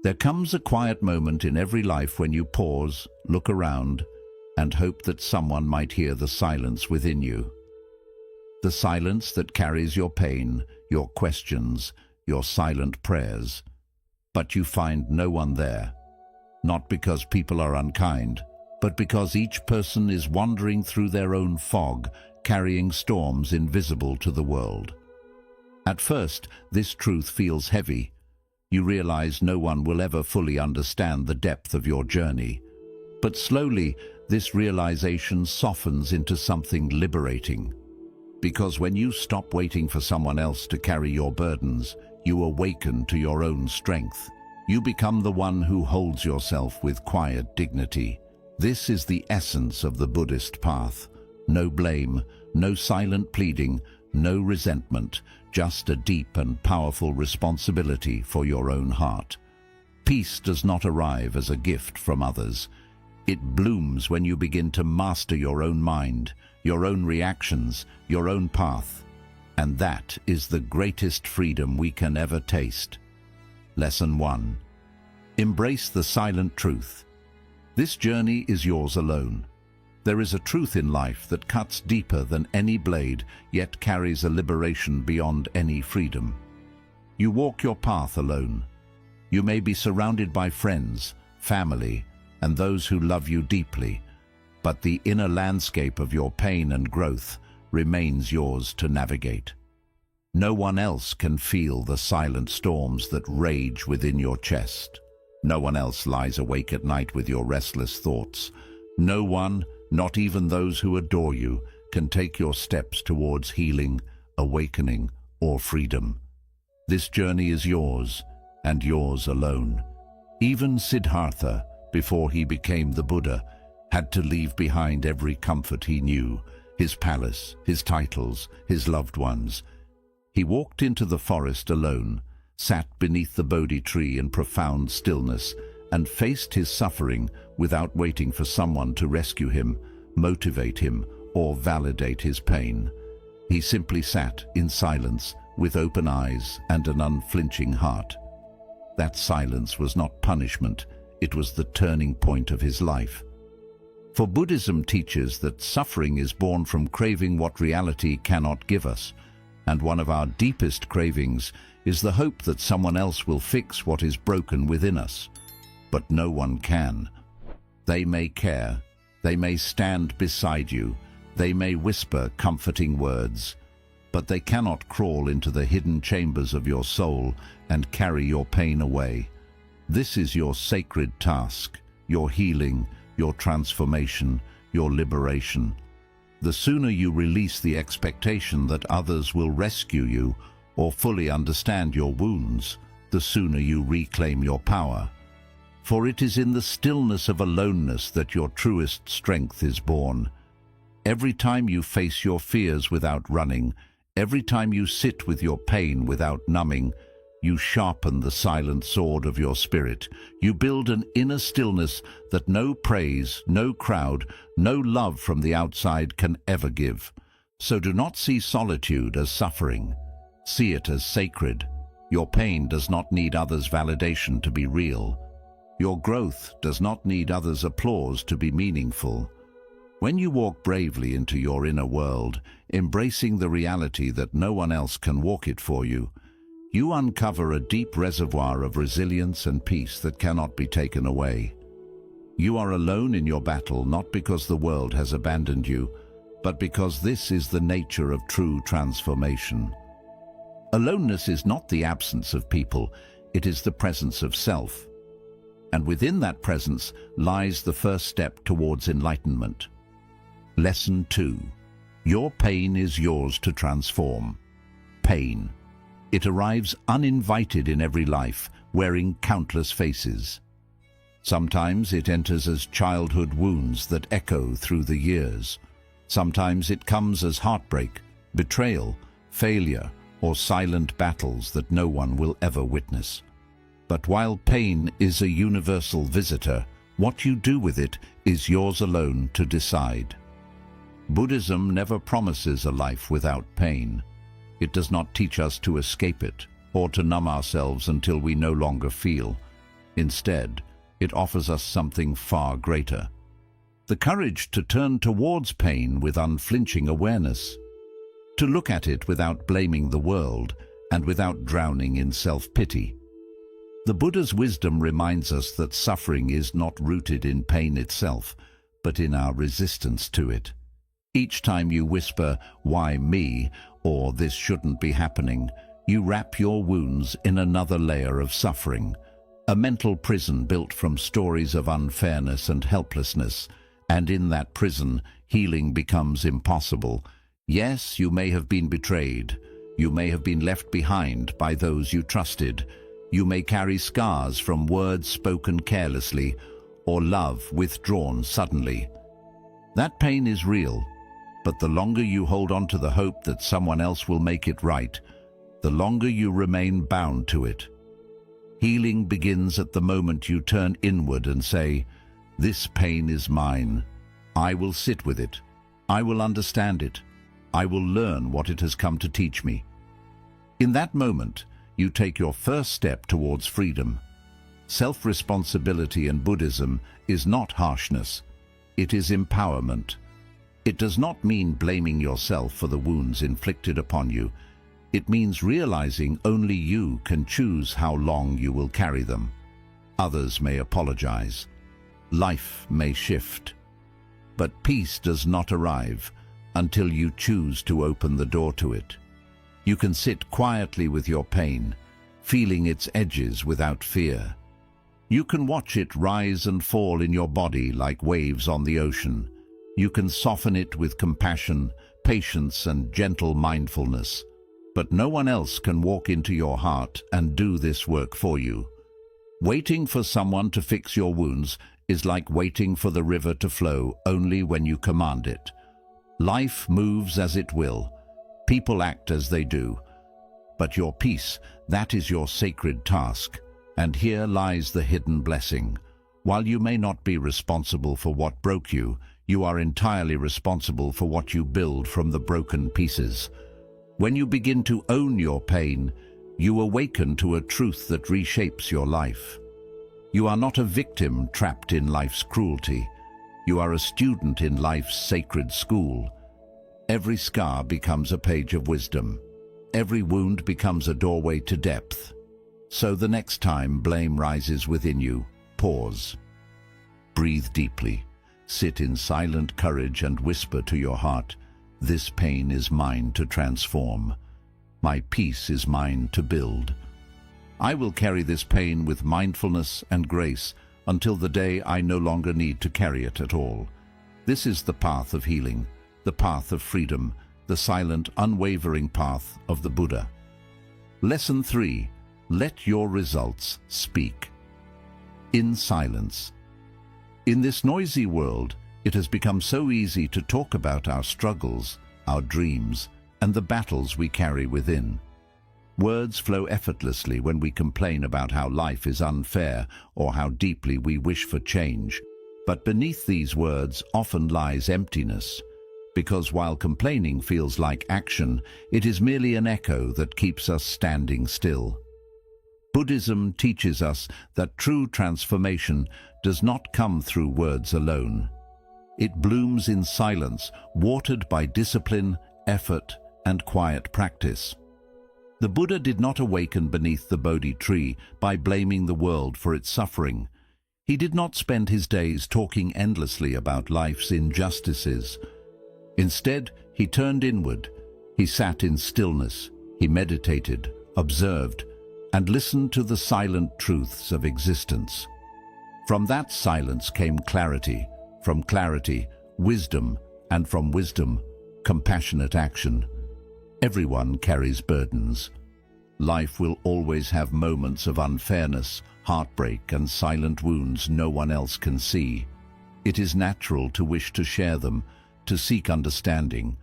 There comes a quiet moment in every life when you pause, look around, and hope that someone might hear the silence within you. The silence that carries your pain, your questions, your silent prayers. But you find no one there. Not because people are unkind, but because each person is wandering through their own fog, carrying storms invisible to the world. At first, this truth feels heavy. You realize no one will ever fully understand the depth of your journey. But slowly, this realization softens into something liberating. Because when you stop waiting for someone else to carry your burdens, you awaken to your own strength. You become the one who holds yourself with quiet dignity. This is the essence of the Buddhist path. No blame, no silent pleading, no resentment, just a deep and powerful responsibility for your own heart. Peace does not arrive as a gift from others. It blooms when you begin to master your own mind, your own reactions, your own path. And that is the greatest freedom we can ever taste. Lesson 1. Embrace the silent truth. This journey is yours alone. There is a truth in life that cuts deeper than any blade, yet carries a liberation beyond any freedom. You walk your path alone. You may be surrounded by friends, family, and those who love you deeply, but the inner landscape of your pain and growth remains yours to navigate. No one else can feel the silent storms that rage within your chest. No one else lies awake at night with your restless thoughts. No one, not even those who adore you, can take your steps towards healing, awakening, or freedom. This journey is yours, and yours alone. Even Siddhartha, before he became the Buddha, had to leave behind every comfort he knew, his palace, his titles, his loved ones. He walked into the forest alone, sat beneath the Bodhi tree in profound stillness, and faced his suffering without waiting for someone to rescue him, motivate him, or validate his pain. He simply sat in silence, with open eyes and an unflinching heart. That silence was not punishment, it was the turning point of his life. For Buddhism teaches that suffering is born from craving what reality cannot give us, and one of our deepest cravings is the hope that someone else will fix what is broken within us. But no one can. They may care, they may stand beside you, they may whisper comforting words, but they cannot crawl into the hidden chambers of your soul and carry your pain away. This is your sacred task, your healing, your transformation, your liberation. The sooner you release the expectation that others will rescue you or fully understand your wounds, the sooner you reclaim your power. For it is in the stillness of aloneness that your truest strength is born. Every time you face your fears without running, every time you sit with your pain without numbing, you sharpen the silent sword of your spirit. You build an inner stillness that no praise, no crowd, no love from the outside can ever give. So do not see solitude as suffering. See it as sacred. Your pain does not need others' validation to be real. Your growth does not need others' applause to be meaningful. When you walk bravely into your inner world, embracing the reality that no one else can walk it for you, you uncover a deep reservoir of resilience and peace that cannot be taken away. You are alone in your battle not because the world has abandoned you, but because this is the nature of true transformation. Aloneness is not the absence of people, it is the presence of self. And within that presence lies the first step towards enlightenment. Lesson 2. Your pain is yours to transform. Pain. It arrives uninvited in every life, wearing countless faces. Sometimes it enters as childhood wounds that echo through the years. Sometimes it comes as heartbreak, betrayal, failure, or silent battles that no one will ever witness. But while pain is a universal visitor, what you do with it is yours alone to decide. Buddhism never promises a life without pain. It does not teach us to escape it or to numb ourselves until we no longer feel. Instead, it offers us something far greater: the courage to turn towards pain with unflinching awareness, to look at it without blaming the world and without drowning in self-pity. The Buddha's wisdom reminds us that suffering is not rooted in pain itself, but in our resistance to it. Each time you whisper, "Why me?" or "This shouldn't be happening," you wrap your wounds in another layer of suffering, a mental prison built from stories of unfairness and helplessness, and in that prison, healing becomes impossible. Yes, you may have been betrayed. You may have been left behind by those you trusted. You may carry scars from words spoken carelessly or love withdrawn suddenly. That pain is real, but the longer you hold on to the hope that someone else will make it right, the longer you remain bound to it. Healing begins at the moment you turn inward and say, "This pain is mine. I will sit with it. I will understand it. I will learn what it has come to teach me." In that moment, you take your first step towards freedom. Self-responsibility in Buddhism is not harshness. It is empowerment. It does not mean blaming yourself for the wounds inflicted upon you. It means realizing only you can choose how long you will carry them. Others may apologize. Life may shift. But peace does not arrive until you choose to open the door to it. You can sit quietly with your pain, feeling its edges without fear. You can watch it rise and fall in your body like waves on the ocean. You can soften it with compassion, patience, and gentle mindfulness. But no one else can walk into your heart and do this work for you. Waiting for someone to fix your wounds is like waiting for the river to flow only when you command it. Life moves as it will. People act as they do. But your peace, that is your sacred task. And here lies the hidden blessing. While you may not be responsible for what broke you, you are entirely responsible for what you build from the broken pieces. When you begin to own your pain, you awaken to a truth that reshapes your life. You are not a victim trapped in life's cruelty. You are a student in life's sacred school. Every scar becomes a page of wisdom. Every wound becomes a doorway to depth. So the next time blame rises within you, pause. Breathe deeply. Sit in silent courage and whisper to your heart, "This pain is mine to transform. My peace is mine to build. I will carry this pain with mindfulness and grace until the day I no longer need to carry it at all." This is the path of healing, the path of freedom, the silent, unwavering path of the Buddha. Lesson 3. Let your results speak. In silence. In this noisy world, it has become so easy to talk about our struggles, our dreams, and the battles we carry within. Words flow effortlessly when we complain about how life is unfair or how deeply we wish for change. But beneath these words often lies emptiness, because while complaining feels like action, it is merely an echo that keeps us standing still. Buddhism teaches us that true transformation does not come through words alone. It blooms in silence, watered by discipline, effort, and quiet practice. The Buddha did not awaken beneath the Bodhi tree by blaming the world for its suffering. He did not spend his days talking endlessly about life's injustices. Instead, he turned inward. He sat in stillness. He meditated, observed, and listened to the silent truths of existence. From that silence came clarity. From clarity, wisdom, and from wisdom, compassionate action. Everyone carries burdens. Life will always have moments of unfairness, heartbreak, and silent wounds no one else can see. It is natural to wish to share them, to seek understanding.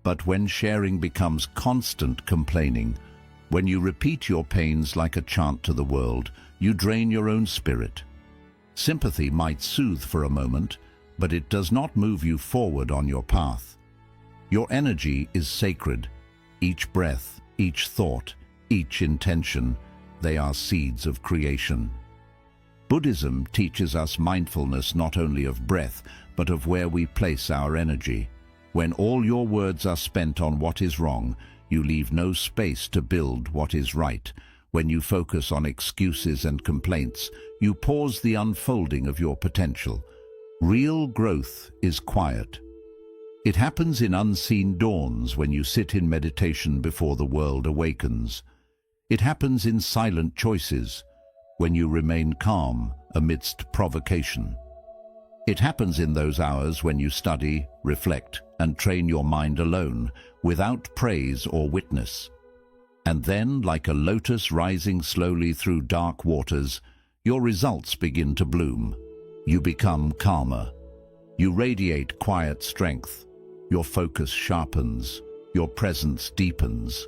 But when sharing becomes constant complaining, when you repeat your pains like a chant to the world, you drain your own spirit. Sympathy might soothe for a moment, but it does not move you forward on your path. Your energy is sacred. Each breath, each thought, each intention, they are seeds of creation. Buddhism teaches us mindfulness not only of breath, but of where we place our energy. When all your words are spent on what is wrong, you leave no space to build what is right. When you focus on excuses and complaints, you pause the unfolding of your potential. Real growth is quiet. It happens in unseen dawns when you sit in meditation before the world awakens. It happens in silent choices, when you remain calm amidst provocation. It happens in those hours when you study, reflect, and train your mind alone, without praise or witness. And then, like a lotus rising slowly through dark waters, your results begin to bloom. You become calmer. You radiate quiet strength. Your focus sharpens. Your presence deepens.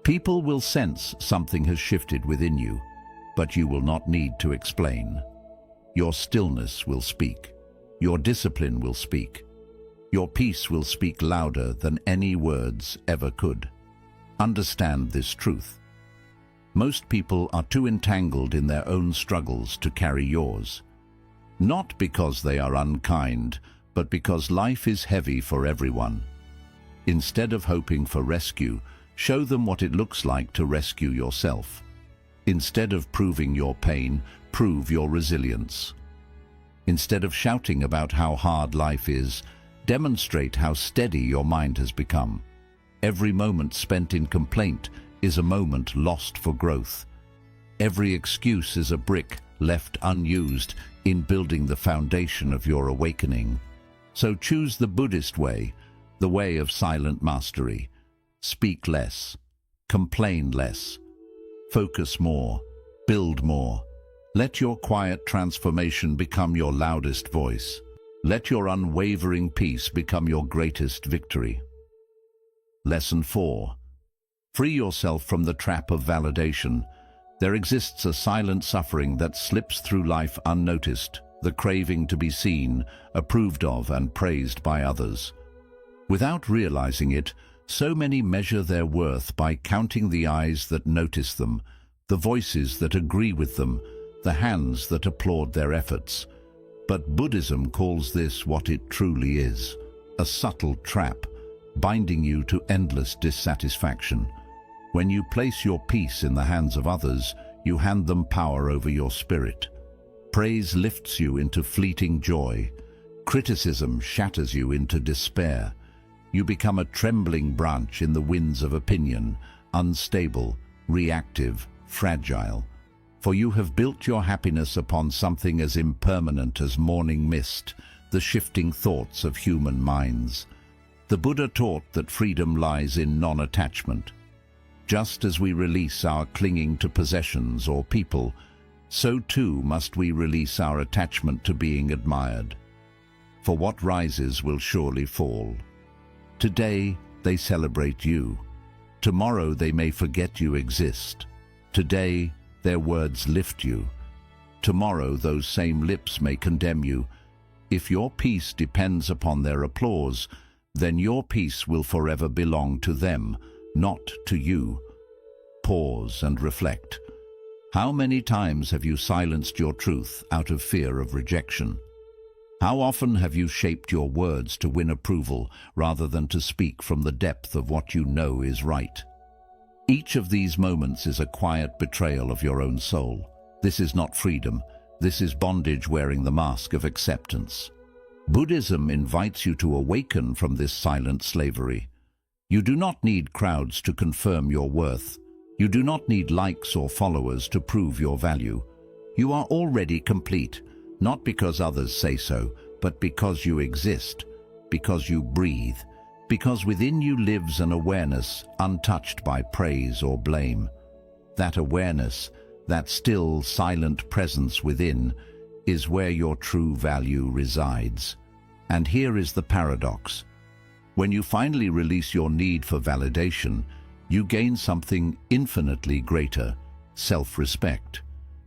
People will sense something has shifted within you, but you will not need to explain. Your stillness will speak. Your discipline will speak. Your peace will speak louder than any words ever could. Understand this truth. Most people are too entangled in their own struggles to carry yours. Not because they are unkind, but because life is heavy for everyone. Instead of hoping for rescue, show them what it looks like to rescue yourself. Instead of proving your pain, prove your resilience. Instead of shouting about how hard life is, demonstrate how steady your mind has become. Every moment spent in complaint is a moment lost for growth. Every excuse is a brick left unused in building the foundation of your awakening. So choose the Buddhist way, the way of silent mastery. Speak less, complain less, focus more, build more. Let your quiet transformation become your loudest voice. Let your unwavering peace become your greatest victory. Lesson 4. Free yourself from the trap of validation. There exists a silent suffering that slips through life unnoticed, the craving to be seen, approved of, and praised by others. Without realizing it, so many measure their worth by counting the eyes that notice them, the voices that agree with them, the hands that applaud their efforts. But Buddhism calls this what it truly is, a subtle trap, binding you to endless dissatisfaction. When you place your peace in the hands of others, you hand them power over your spirit. Praise lifts you into fleeting joy. Criticism shatters you into despair. You become a trembling branch in the winds of opinion, unstable, reactive, fragile. For you have built your happiness upon something as impermanent as morning mist, the shifting thoughts of human minds. The Buddha taught that freedom lies in non-attachment. Just as we release our clinging to possessions or people, so too must we release our attachment to being admired. For what rises will surely fall. Today they celebrate you. Tomorrow they may forget you exist. Today their words lift you. Tomorrow those same lips may condemn you. If your peace depends upon their applause, then your peace will forever belong to them, not to you. Pause and reflect. How many times have you silenced your truth out of fear of rejection? How often have you shaped your words to win approval rather than to speak from the depth of what you know is right? Each of these moments is a quiet betrayal of your own soul. This is not freedom. This is bondage wearing the mask of acceptance. Buddhism invites you to awaken from this silent slavery. You do not need crowds to confirm your worth. You do not need likes or followers to prove your value. You are already complete, not because others say so, but because you exist, because you breathe, because within you lives an awareness untouched by praise or blame. That awareness, that still, silent presence within, is where your true value resides. And here is the paradox. When you finally release your need for validation, you gain something infinitely greater, self-respect.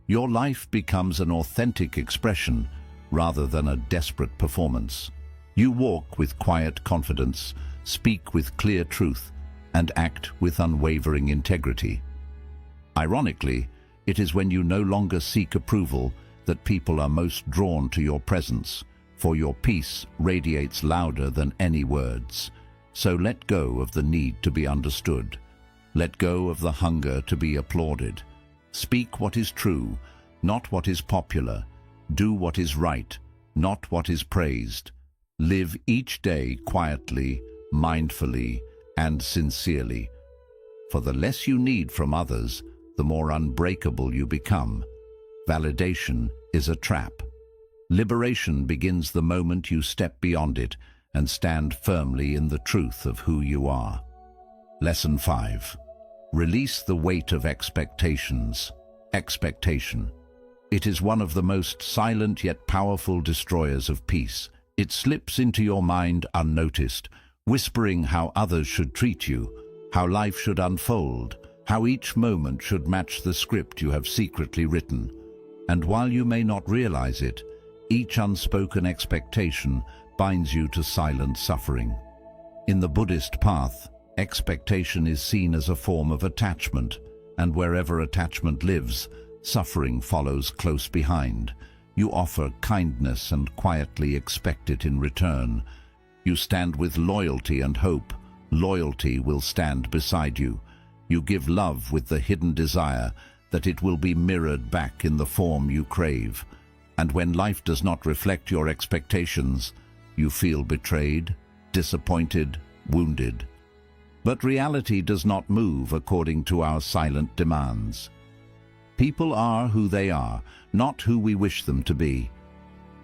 Your life becomes an authentic expression rather than a desperate performance. You walk with quiet confidence, speak with clear truth, and act with unwavering integrity. Ironically, it is when you no longer seek approval that people are most drawn to your presence, for your peace radiates louder than any words. So let go of the need to be understood. Let go of the hunger to be applauded. Speak what is true, not what is popular. Do what is right, not what is praised. Live each day quietly, mindfully, and sincerely. For the less you need from others, the more unbreakable you become. Validation is a trap. Liberation begins the moment you step beyond it and stand firmly in the truth of who you are. Lesson 5. Release the weight of expectations. Expectation. It is one of the most silent yet powerful destroyers of peace. It slips into your mind unnoticed, whispering how others should treat you, how life should unfold, how each moment should match the script you have secretly written. And while you may not realize it, each unspoken expectation binds you to silent suffering. In the Buddhist path, expectation is seen as a form of attachment, and wherever attachment lives, suffering follows close behind. You offer kindness and quietly expect it in return. You stand with loyalty and hope. Loyalty will stand beside you. You give love with the hidden desire that it will be mirrored back in the form you crave. And when life does not reflect your expectations, you feel betrayed, disappointed, wounded. But reality does not move according to our silent demands. People are who they are, not who we wish them to be.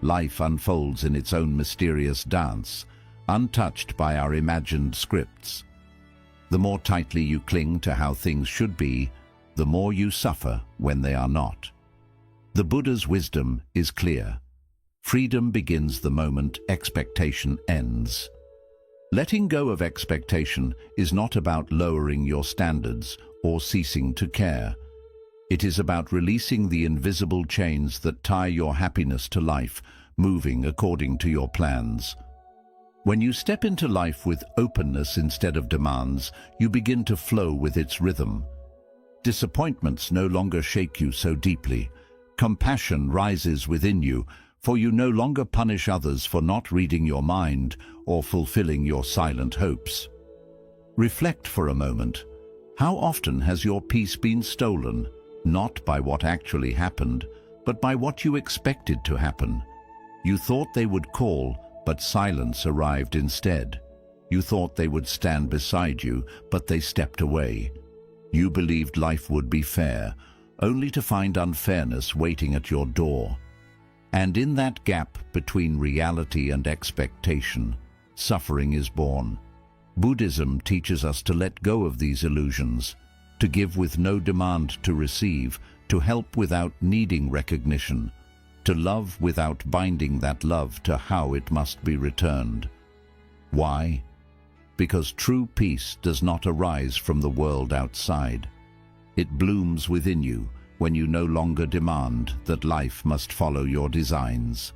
Life unfolds in its own mysterious dance, untouched by our imagined scripts. The more tightly you cling to how things should be, the more you suffer when they are not. The Buddha's wisdom is clear. Freedom begins the moment expectation ends. Letting go of expectation is not about lowering your standards or ceasing to care. It is about releasing the invisible chains that tie your happiness to life, moving according to your plans. When you step into life with openness instead of demands, you begin to flow with its rhythm. Disappointments no longer shake you so deeply. Compassion rises within you, for you no longer punish others for not reading your mind or fulfilling your silent hopes. Reflect for a moment. How often has your peace been stolen, not by what actually happened, but by what you expected to happen? You thought they would call, but silence arrived instead. You thought they would stand beside you, but they stepped away. You believed life would be fair, only to find unfairness waiting at your door. And in that gap between reality and expectation, suffering is born. Buddhism teaches us to let go of these illusions, to give with no demand to receive, to help without needing recognition, to love without binding that love to how it must be returned. Why? Because true peace does not arise from the world outside. It blooms within you when you no longer demand that life must follow your designs.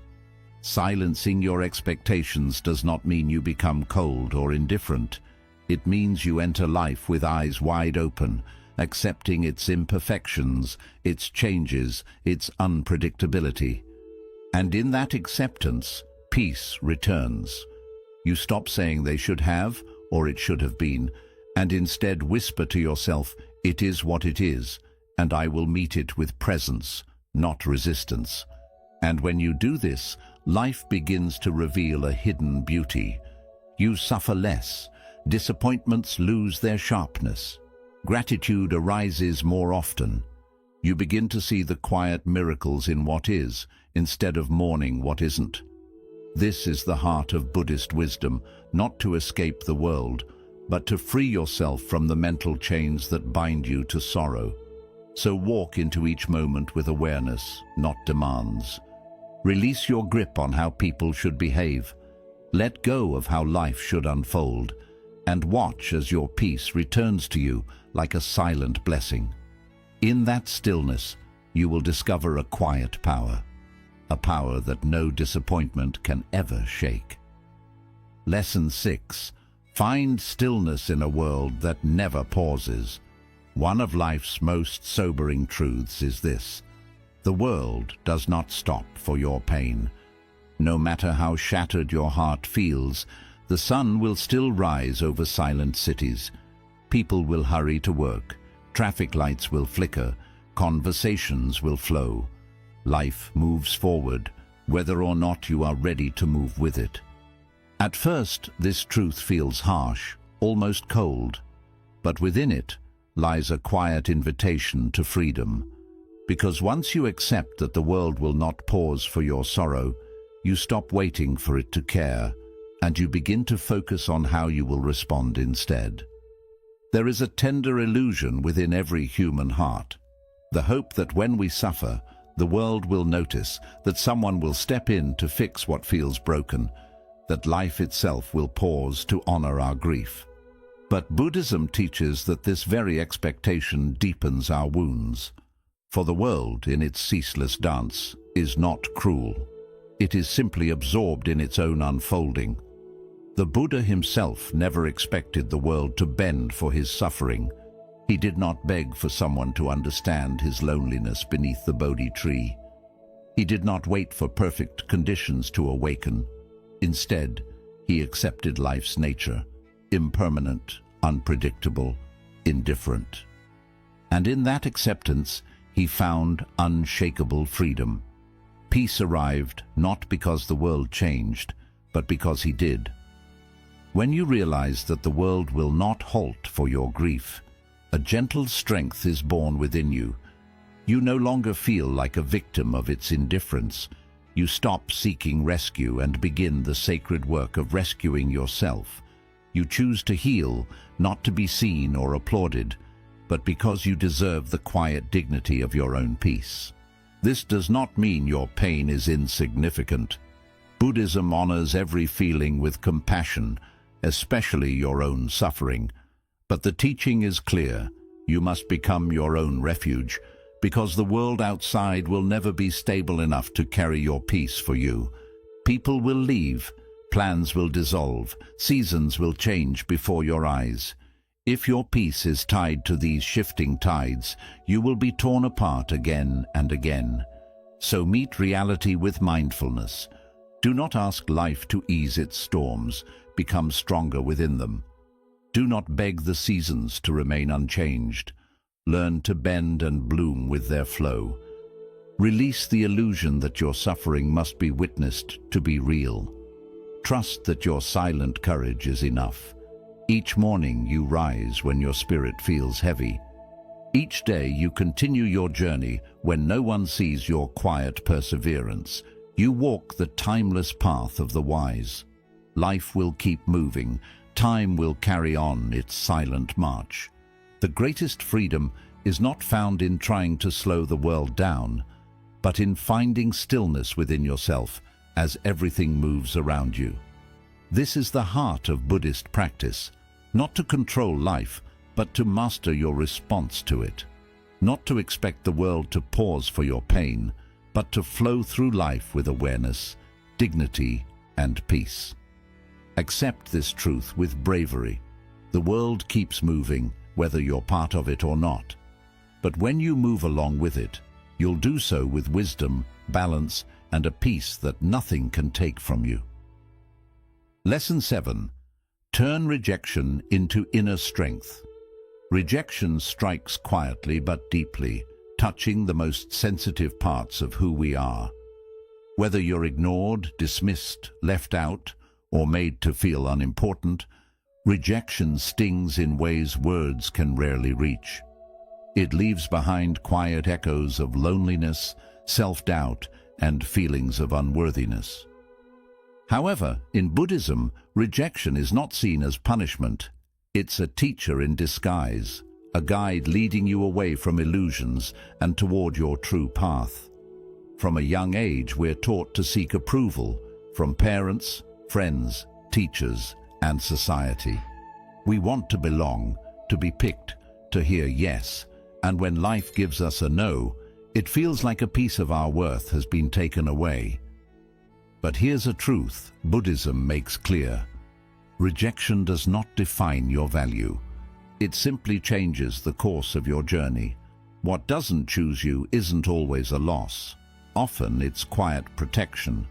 Silencing your expectations does not mean you become cold or indifferent. It means you enter life with eyes wide open, accepting its imperfections, its changes, its unpredictability. And in that acceptance, peace returns. You stop saying they should have, or it should have been, and instead whisper to yourself, "It is what it is, and I will meet it with presence, not resistance." And when you do this, life begins to reveal a hidden beauty. You suffer less. Disappointments lose their sharpness. Gratitude arises more often. You begin to see the quiet miracles in what is, instead of mourning what isn't. This is the heart of Buddhist wisdom, not to escape the world, but to free yourself from the mental chains that bind you to sorrow. So walk into each moment with awareness, not demands. Release your grip on how people should behave. Let go of how life should unfold, and watch as your peace returns to you like a silent blessing. In that stillness, you will discover a quiet power, a power that no disappointment can ever shake. Lesson 6. Find stillness in a world that never pauses. One of life's most sobering truths is this: The world does not stop for your pain. No matter how shattered your heart feels, the sun will still rise over silent cities. People will hurry to work. Traffic lights will flicker. Conversations will flow. Life moves forward, whether or not you are ready to move with it. At first, this truth feels harsh, almost cold, but within it lies a quiet invitation to freedom. Because once you accept that the world will not pause for your sorrow, you stop waiting for it to care, and you begin to focus on how you will respond instead. There is a tender illusion within every human heart, the hope that when we suffer, the world will notice, that someone will step in to fix what feels broken, that life itself will pause to honor our grief. But Buddhism teaches that this very expectation deepens our wounds. For the world, in its ceaseless dance, is not cruel. It is simply absorbed in its own unfolding. The Buddha himself never expected the world to bend for his suffering. He did not beg for someone to understand his loneliness beneath the Bodhi tree. He did not wait for perfect conditions to awaken. Instead, he accepted life's nature, impermanent, unpredictable, indifferent. And in that acceptance, he found unshakable freedom. Peace arrived not because the world changed, but because he did. When you realize that the world will not halt for your grief, a gentle strength is born within you. You no longer feel like a victim of its indifference. You stop seeking rescue and begin the sacred work of rescuing yourself. You choose to heal, not to be seen or applauded, but because you deserve the quiet dignity of your own peace. This does not mean your pain is insignificant. Buddhism honors every feeling with compassion, especially your own suffering. But the teaching is clear. You must become your own refuge, because the world outside will never be stable enough to carry your peace for you. People will leave, plans will dissolve, seasons will change before your eyes. If your peace is tied to these shifting tides, you will be torn apart again and again. So meet reality with mindfulness. Do not ask life to ease its storms. Become stronger within them. Do not beg the seasons to remain unchanged. Learn to bend and bloom with their flow. Release the illusion that your suffering must be witnessed to be real. Trust that your silent courage is enough. Each morning you rise when your spirit feels heavy. Each day you continue your journey when no one sees your quiet perseverance. You walk the timeless path of the wise. Life will keep moving. Time will carry on its silent march. The greatest freedom is not found in trying to slow the world down, but in finding stillness within yourself as everything moves around you. This is the heart of Buddhist practice, not to control life, but to master your response to it. Not to expect the world to pause for your pain, but to flow through life with awareness, dignity, and peace. Accept this truth with bravery. The world keeps moving, whether you're part of it or not. But when you move along with it, you'll do so with wisdom, balance, and a peace that nothing can take from you. Lesson 7. Turn rejection into inner strength. Rejection strikes quietly but deeply, touching the most sensitive parts of who we are. Whether you're ignored, dismissed, left out, or made to feel unimportant, rejection stings in ways words can rarely reach. It leaves behind quiet echoes of loneliness, self-doubt, and feelings of unworthiness. However, in Buddhism, rejection is not seen as punishment. It's a teacher in disguise, a guide leading you away from illusions and toward your true path. From a young age, we're taught to seek approval from parents, friends, teachers, and society. We want to belong, to be picked, to hear yes, and when life gives us a no, it feels like a piece of our worth has been taken away. But here's a truth Buddhism makes clear. Rejection does not define your value. It simply changes the course of your journey. What doesn't choose you isn't always a loss. Often it's quiet protection.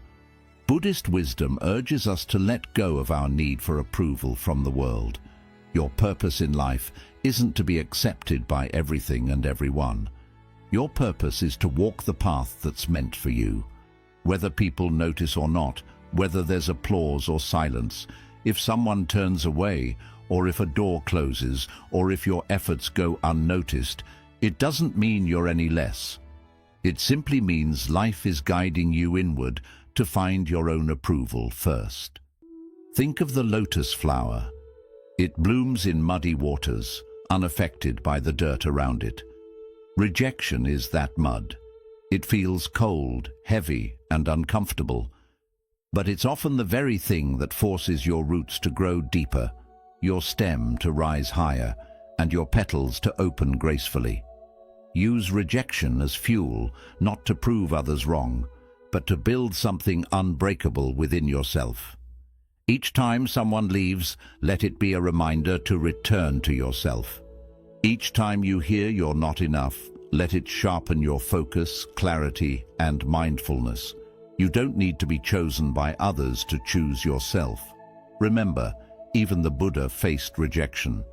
Buddhist wisdom urges us to let go of our need for approval from the world. Your purpose in life isn't to be accepted by everything and everyone. Your purpose is to walk the path that's meant for you. Whether people notice or not, whether there's applause or silence, if someone turns away, or if a door closes, or if your efforts go unnoticed, it doesn't mean you're any less. It simply means life is guiding you inward to find your own approval first. Think of the lotus flower. It blooms in muddy waters, unaffected by the dirt around it. Rejection is that mud. It feels cold, heavy, and uncomfortable. But it's often the very thing that forces your roots to grow deeper, your stem to rise higher, and your petals to open gracefully. Use rejection as fuel, not to prove others wrong, but to build something unbreakable within yourself. Each time someone leaves, let it be a reminder to return to yourself. Each time you hear you're not enough, let it sharpen your focus, clarity, and mindfulness. You don't need to be chosen by others to choose yourself. Remember, even the Buddha faced rejection.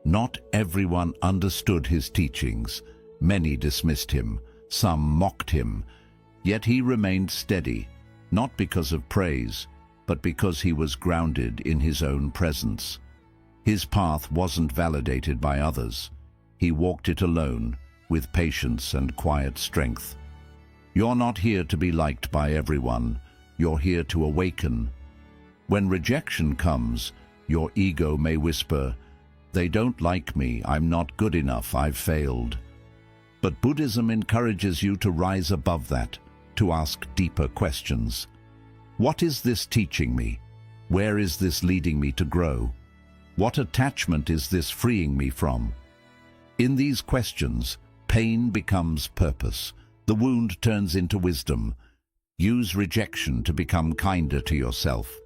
Not everyone understood his teachings. Many dismissed him, some mocked him, yet he remained steady, not because of praise, but because he was grounded in his own presence. His path wasn't validated by others. He walked it alone, with patience and quiet strength. You're not here to be liked by everyone. You're here to awaken. When rejection comes, your ego may whisper, "They don't like me, I'm not good enough, I've failed." But Buddhism encourages you to rise above that, to ask deeper questions. What is this teaching me? Where is this leading me to grow? What attachment is this freeing me from? In these questions, pain becomes purpose. The wound turns into wisdom. Use rejection to become kinder to yourself.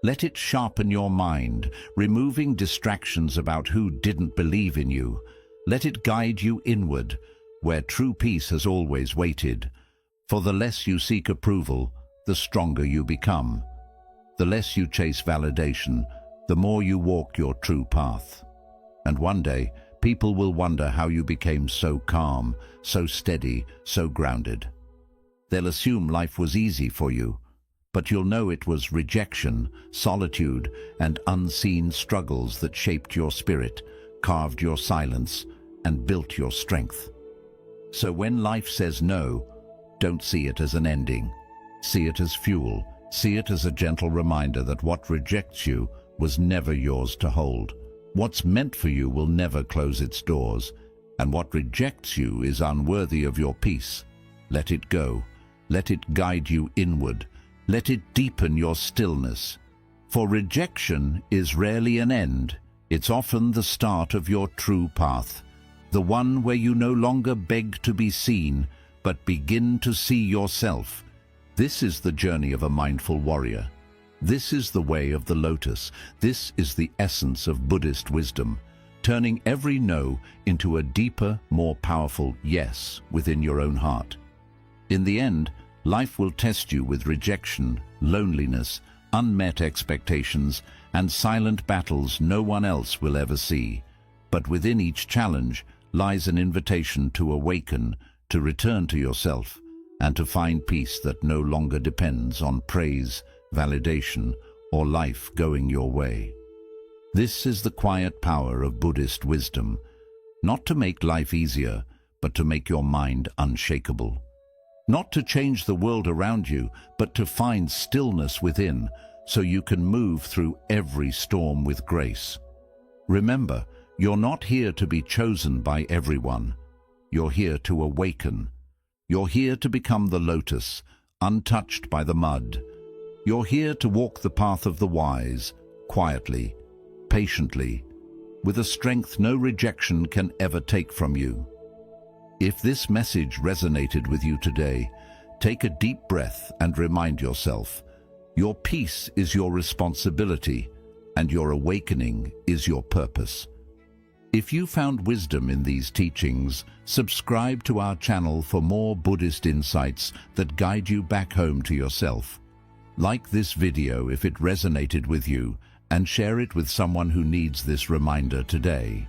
Let it sharpen your mind, removing distractions about who didn't believe in you. Let it guide you inward, where true peace has always waited. For the less you seek approval, the stronger you become. The less you chase validation, the more you walk your true path. And one day, people will wonder how you became so calm, so steady, so grounded. They'll assume life was easy for you, but you'll know it was rejection, solitude, and unseen struggles that shaped your spirit, carved your silence, and built your strength. So when life says no, don't see it as an ending. See it as fuel. See it as a gentle reminder that what rejects you was never yours to hold. What's meant for you will never close its doors, and what rejects you is unworthy of your peace. Let it go. Let it guide you inward. Let it deepen your stillness. For rejection is rarely an end. It's often the start of your true path, the one where you no longer beg to be seen, but begin to see yourself. This is the journey of a mindful warrior. This is the way of the lotus. This is the essence of Buddhist wisdom, turning every no into a deeper, more powerful yes within your own heart. In the end, life will test you with rejection, loneliness, unmet expectations, and silent battles no one else will ever see. But within each challenge lies an invitation to awaken, to return to yourself, and to find peace that no longer depends on praise, validation, or life going your way. This is the quiet power of Buddhist wisdom, not to make life easier, but to make your mind unshakable. Not to change the world around you, but to find stillness within, so you can move through every storm with grace. Remember, you're not here to be chosen by everyone. You're here to awaken. You're here to become the lotus, untouched by the mud. You're here to walk the path of the wise, quietly, patiently, with a strength no rejection can ever take from you. If this message resonated with you today, take a deep breath and remind yourself, your peace is your responsibility, and your awakening is your purpose. If you found wisdom in these teachings, subscribe to our channel for more Buddhist insights that guide you back home to yourself. Like this video if it resonated with you, and share it with someone who needs this reminder today.